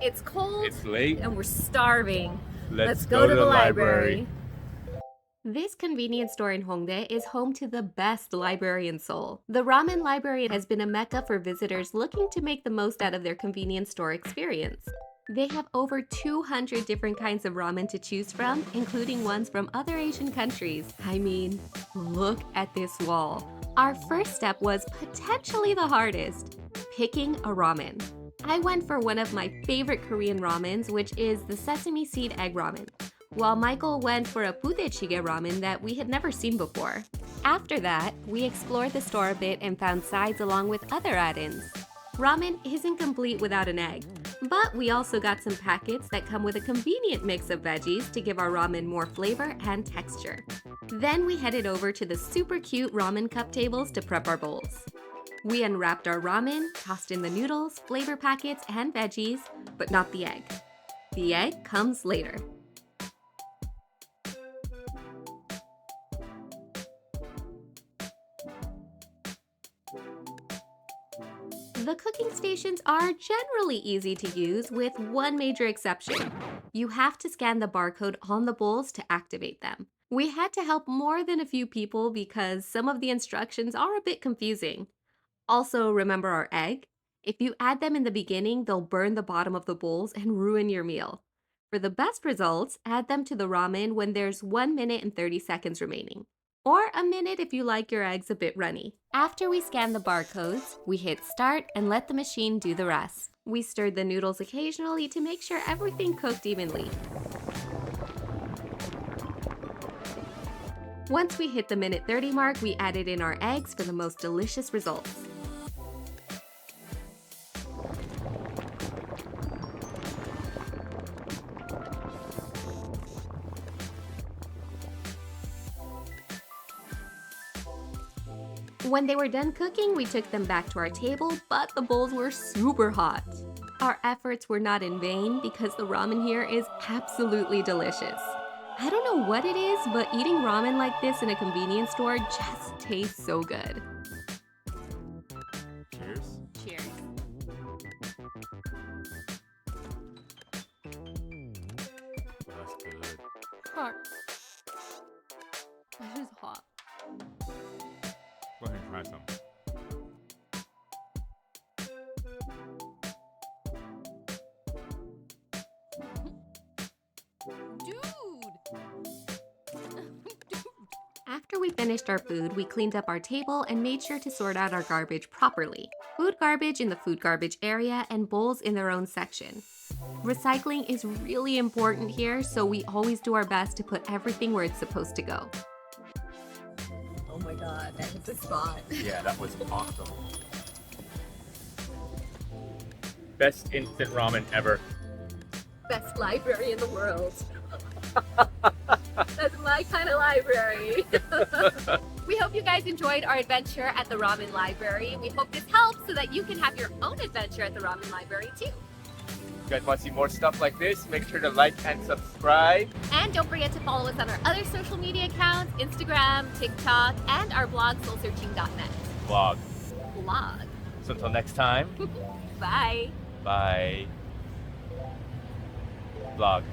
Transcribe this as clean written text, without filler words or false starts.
It's cold. It's late. And we're starving. Let's go to the library. This convenience store in Hongdae is home to the best library in Seoul. The Ramen Library has been a mecca for visitors looking to make the most out of their convenience store experience. They have over 200 different kinds of ramen to choose from, including ones from other Asian countries. I mean, look at this wall. Our first step was potentially the hardest, picking a ramen. I went for one of my favorite Korean ramens, which is the sesame seed egg ramen, while Michael went for a budae-jjigae ramen that we had never seen before. After that, we explored the store a bit and found sides along with other add-ins. Ramen isn't complete without an egg, but we also got some packets that come with a convenient mix of veggies to give our ramen more flavor and texture. Then we headed over to the super cute ramen cup tables to prep our bowls. We unwrapped our ramen, tossed in the noodles, flavor packets, and veggies, but not the egg. The egg comes later. The cooking stations are generally easy to use with one major exception. You have to scan the barcode on the bowls to activate them. We had to help more than a few people because some of the instructions are a bit confusing. Also, remember our egg? If you add them in the beginning, they'll burn the bottom of the bowls and ruin your meal. For the best results, add them to the ramen when there's 1 minute and 30 seconds remaining. Or a minute if you like your eggs a bit runny. After we scan the barcodes, we hit start and let the machine do the rest. We stirred the noodles occasionally to make sure everything cooked evenly. Once we hit the minute 30 mark, we added in our eggs for the most delicious results. When they were done cooking, we took them back to our table, but the bowls were super hot. Our efforts were not in vain because the ramen here is absolutely delicious. I don't know what it is, but eating ramen like this in a convenience store just tastes so good. Cheers. Cheers. That's good. Hot. This is hot. Go ahead and try some. After we finished our food, we cleaned up our table and made sure to sort out our garbage properly. Food garbage in the food garbage area and bowls in their own section. Recycling is really important here, so we always do our best to put everything where it's supposed to go. Oh my god, that hit the spot. Yeah, that was awesome. Best instant ramen ever. Best library in the world. That's my kind of library. We hope you guys enjoyed our adventure at the Ramen Library. We hope this helps so that you can have your own adventure at the Ramen Library too. If you guys want to see more stuff like this, make sure to like and subscribe. And don't forget to follow us on our other social media accounts, Instagram, TikTok, and our blog, soulsearching.net. Vlog. Blog. So until next time, Bye. bye. Vlog.